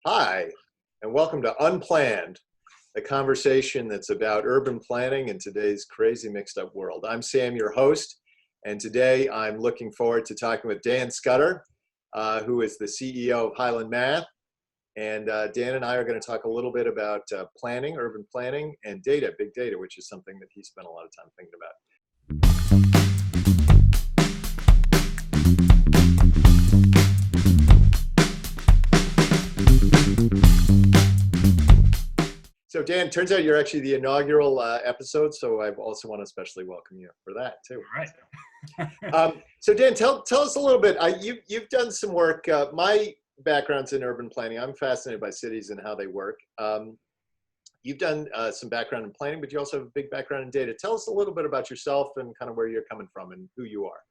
Hi, and welcome to Unplanned, a conversation that's about urban planning in today's crazy mixed up world. I'm Sam, your host, and today I'm looking forward to talking with Dan Scudder, who is the CEO of Highland Math. And Dan and I are going to talk a little bit about planning, urban planning, and data, big data, which is something that he spent a lot of time thinking about. So Dan, turns out you're actually the inaugural episode, so I also want to especially welcome you for that too. All right. So Dan, tell us a little bit. You've done some work. My background's in urban planning. I'm fascinated by cities and how they work. You've done some background in planning, but you also have a big background in data. Tell us a little bit about yourself and kind of where you're coming from and who you are.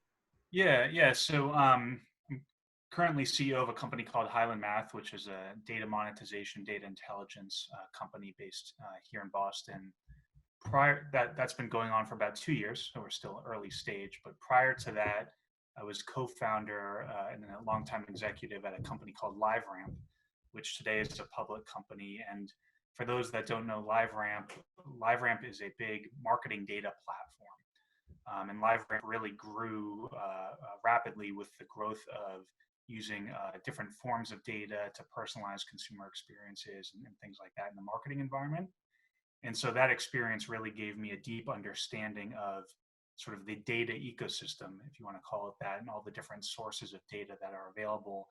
Yeah. So I'm currently CEO of a company called Highland Math, which is a data monetization, data intelligence company based here in Boston. That's been going on for about 2 years, so we're still early stage. But prior to that, I was co-founder and a longtime executive at a company called LiveRamp, which today is a public company. And for those that don't know LiveRamp is a big marketing data platform. And LiveRamp really grew rapidly with the growth of using different forms of data to personalize consumer experiences and things like that in the marketing environment. And so that experience really gave me a deep understanding of sort of the data ecosystem, if you want to call it that, and all the different sources of data that are available.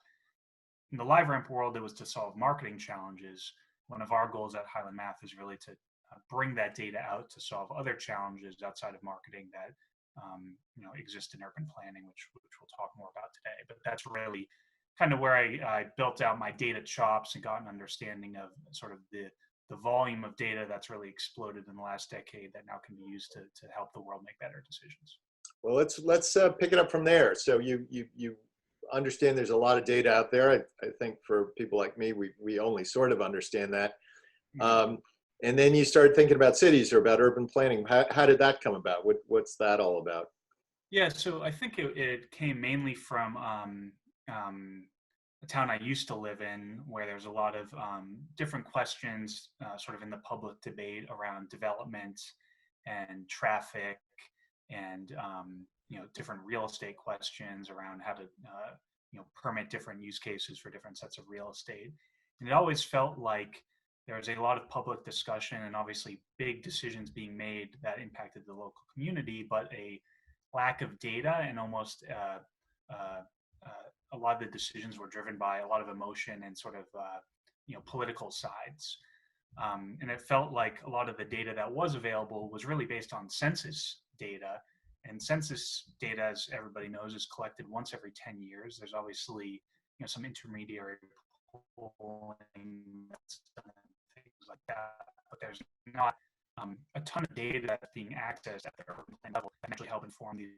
In the LiveRamp world, it was to solve marketing challenges. One of our goals at Highland Math is really to bring that data out to solve other challenges outside of marketing that exist in urban planning, which we'll talk more about today. But that's really kind of where I built out my data chops and got an understanding of sort of the volume of data that's really exploded in the last decade that now can be used to help the world make better decisions. Well, let's pick it up from there. So you understand there's a lot of data out there. I think for people like me, we only sort of understand that. And then you started thinking about cities or about urban planning. How did that come about? What's that all about? Yeah, so I think it came mainly from a town I used to live in, where there's a lot of different questions sort of in the public debate around development and traffic and different real estate questions around how to permit different use cases for different sets of real estate. And it always felt like there was a lot of public discussion and obviously big decisions being made that impacted the local community, but a lack of data and almost a lot of the decisions were driven by a lot of emotion and sort of political sides. And it felt like a lot of the data that was available was really based on census data. And census data, as everybody knows, is collected once every 10 years. There's obviously some intermediary polling, things like that, but there's not a ton of data that's being accessed at the urban plan level that can actually help inform these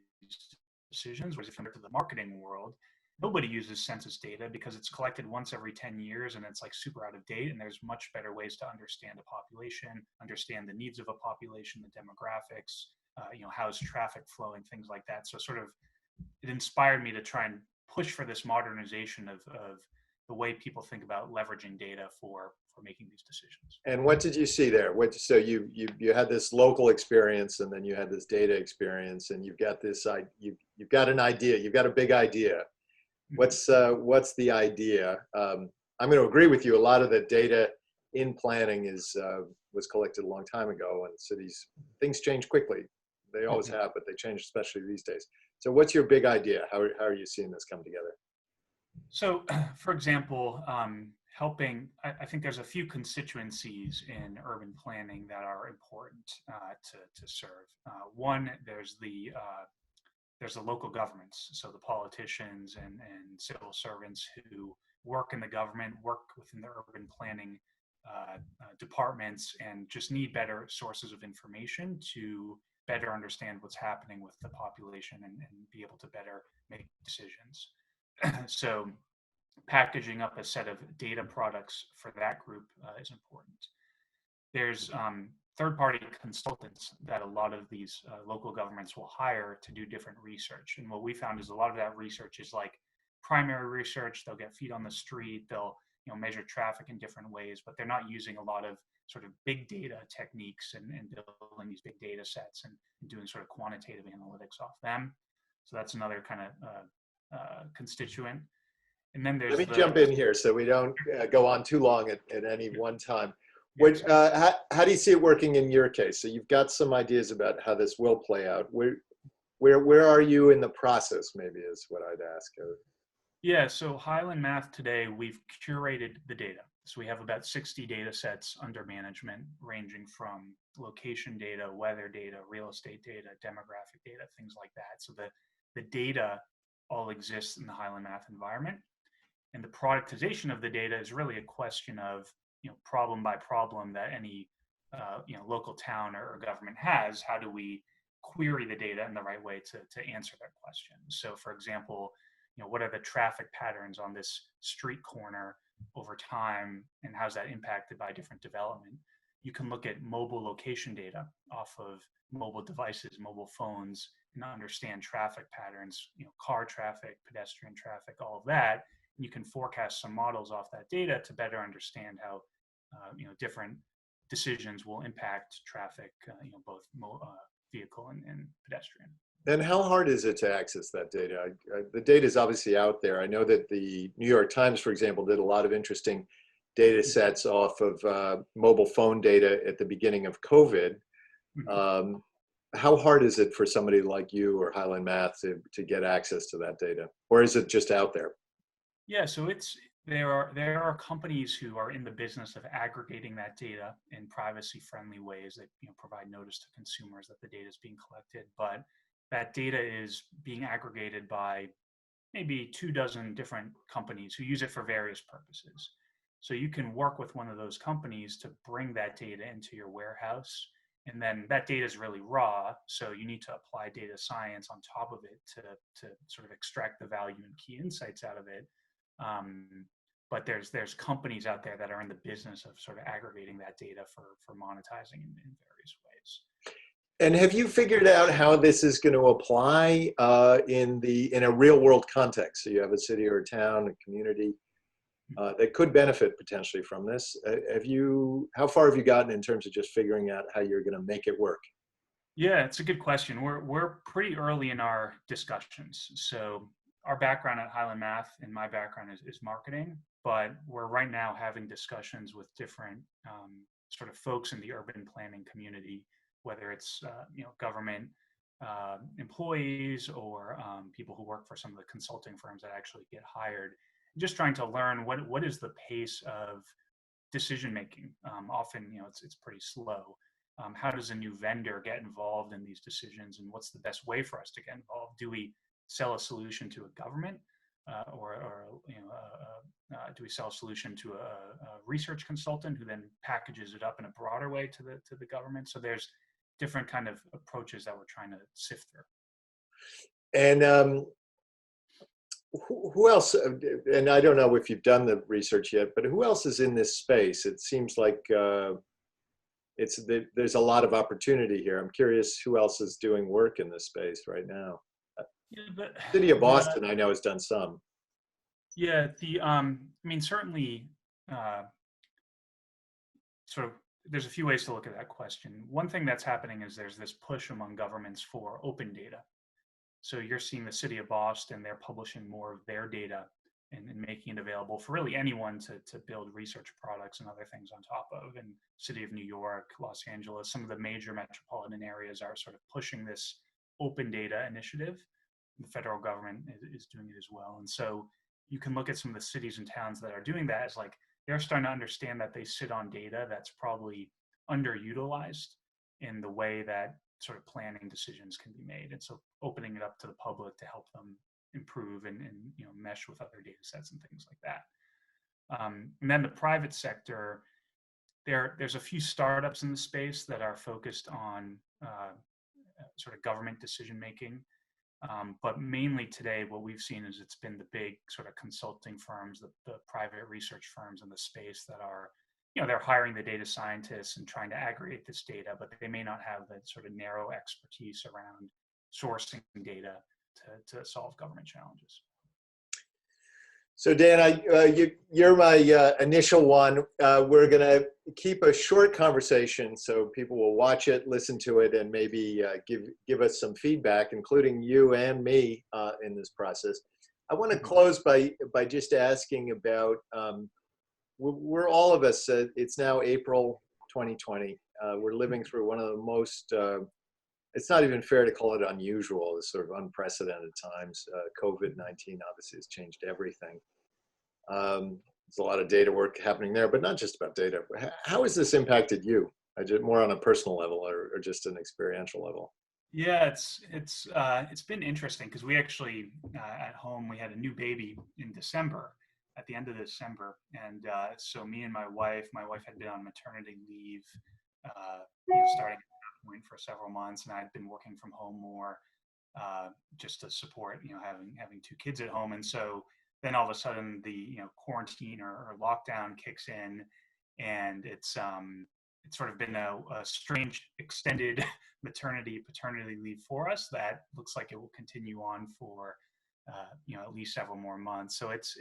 decisions. Whereas if you look at the marketing world, nobody uses census data because it's collected once every 10 years and it's like super out of date. And there's much better ways to understand a population, understand the needs of a population, the demographics, how's traffic flowing, things like that. So sort of it inspired me to try and push for this modernization of the way people think about leveraging data for making these decisions. And what did you see there? So you had this local experience, and then you had this data experience, and you've got you've got an idea, you've got a big idea. What's the idea? I'm going to agree with you. A lot of the data in planning was collected a long time ago, and cities, things change quickly. They always have, but they change, especially these days. So what's your big idea? How are you seeing this come together? So, for example, I think there's a few constituencies in urban planning that are important to serve. One, there's the local governments, so the politicians and civil servants who work in the government, work within the urban planning departments, and just need better sources of information to better understand what's happening with the population and be able to better make decisions. So packaging up a set of data products for that group is important. There's third-party consultants that a lot of these local governments will hire to do different research. And what we found is a lot of that research is like primary research. They'll get feet on the street. They'll measure traffic in different ways, but they're not using a lot of sort of big data techniques and building these big data sets and doing sort of quantitative analytics off them. So that's another kind of constituent. And then Let there's me jump in here so we don't go on too long at any one time. How do you see it working in your case? So you've got some ideas about how this will play out. Where are you in the process, maybe, is what I'd ask. Yeah, so Highland Math today, we've curated the data. So we have about 60 data sets under management, ranging from location data, weather data, real estate data, demographic data, things like that. So the data all exists in the Highland Math environment. And the productization of the data is really a question of, problem by problem that any local town or government has. How do we query the data in the right way to answer that question? So, for example, what are the traffic patterns on this street corner over time, and how's that impacted by different development? You can look at mobile location data off of mobile devices, mobile phones, and understand traffic patterns, car traffic, pedestrian traffic, all of that. And you can forecast some models off that data to better understand how different decisions will impact traffic, both vehicle and pedestrian. And how hard is it to access that data? The data is obviously out there. I know that the New York Times, for example, did a lot of interesting data sets off of mobile phone data at the beginning of COVID. How hard is it for somebody like you or Highland Math to get access to that data? Or is it just out there? Yeah, so there are companies who are in the business of aggregating that data in privacy-friendly ways that provide notice to consumers that the data is being collected. But that data is being aggregated by maybe 24 different companies who use it for various purposes. So you can work with one of those companies to bring that data into your warehouse. And then that data is really raw. So you need to apply data science on top of it to sort of extract the value and key insights out of it. But there's companies out there that are in the business of sort of aggregating that data for monetizing in various ways. And have you figured out how this is going to apply in a real world context? So you have a city or a town, a community that could benefit potentially from this. How far have you gotten in terms of just figuring out how you're going to make it work? Yeah, it's a good question. We're pretty early in our discussions. So our background at Highland Math and my background is marketing, but we're right now having discussions with different sort of folks in the urban planning community, whether it's government employees or people who work for some of the consulting firms that actually get hired. Just trying to learn what is the pace of decision making. Often, it's pretty slow. How does a new vendor get involved in these decisions, and what's the best way for us to get involved? Do we sell a solution to a government, or do we sell a solution to a research consultant who then packages it up in a broader way to the government? So there's different kind of approaches that we're trying to sift through. And who else? And I don't know if you've done the research yet, but who else is in this space? It seems like there's a lot of opportunity here. I'm curious who else is doing work in this space right now. Yeah, City of Boston, I know, has done some. Yeah, I mean, certainly, sort of, there's a few ways to look at that question. One thing that's happening is there's this push among governments for open data. So you're seeing the City of Boston, they're publishing more of their data and making it available for really anyone to build research products and other things on top of. And City of New York, Los Angeles, some of the major metropolitan areas are sort of pushing this open data initiative. The federal government is doing it as well. And so you can look at some of the cities and towns that are doing that as like, they're starting to understand that they sit on data that's probably underutilized in the way that sort of planning decisions can be made. And so opening it up to the public to help them improve and mesh with other data sets and things like that. And then the private sector, there's a few startups in the space that are focused on sort of government decision making. But mainly today, what we've seen is it's been the big sort of consulting firms, the private research firms in the space that are, they're hiring the data scientists and trying to aggregate this data, but they may not have that sort of narrow expertise around sourcing data to solve government challenges. So Dan, you're my initial one. We're gonna keep a short conversation so people will watch it, listen to it, and maybe give us some feedback, including you and me in this process. I want to close by just asking about we're all of us. It's now April 2020. We're living through one of the most. It's not even fair to call it unusual. It's sort of unprecedented times. COVID-19 obviously has changed everything. There's a lot of data work happening there, but not just about data. How has this impacted you? More on a personal level or just an experiential level? Yeah, it's been interesting because we actually at home we had a new baby in December, at the end of December, and so me and my wife had been on maternity leave, starting at that point for several months, and I'd been working from home more, just to support having two kids at home, and so then all of a sudden the quarantine or lockdown kicks in, and it's sort of been a strange extended paternity leave for us that looks like it will continue on for at least several more months. So it's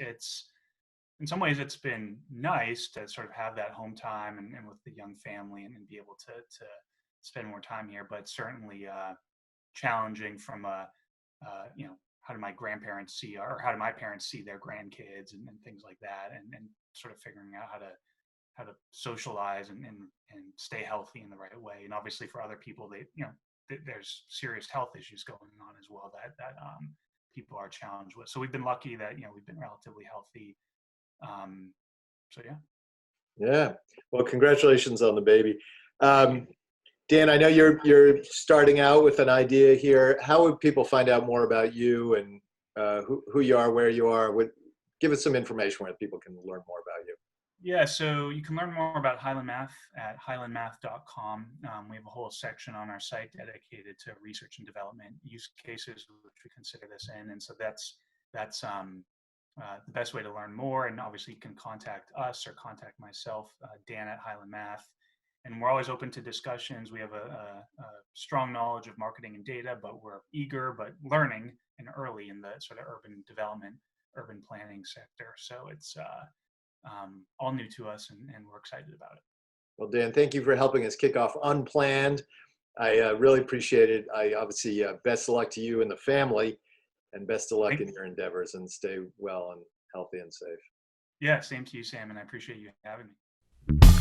in some ways it's been nice to sort of have that home time and with the young family and be able to spend more time here, but certainly challenging from a how do my grandparents see, or how do my parents see their grandkids and things like that, and sort of figuring out how to socialize and stay healthy in the right way. And obviously for other people, there's serious health issues going on as well that people are challenged with. So we've been lucky that we've been relatively healthy. So yeah. Yeah. Well, congratulations on the baby. Dan, I know you're starting out with an idea here. How would people find out more about you and who you are, where you are? Give us some information where people can learn more about you. Yeah, so you can learn more about Highland Math at highlandmath.com. We have a whole section on our site dedicated to research and development use cases, which we consider this in. And so that's the best way to learn more. And obviously you can contact us or contact myself, Dan at Highland Math. And we're always open to discussions. We have a strong knowledge of marketing and data, but we're eager but learning and early in the sort of urban development, urban planning sector. So it's all new to us, and we're excited about it. Well, Dan, thank you for helping us kick off Unplanned. I really appreciate it. I obviously best of luck to you and the family, and best of luck in your endeavors, and stay well and healthy and safe. Yeah, same to you, Sam, and I appreciate you having me.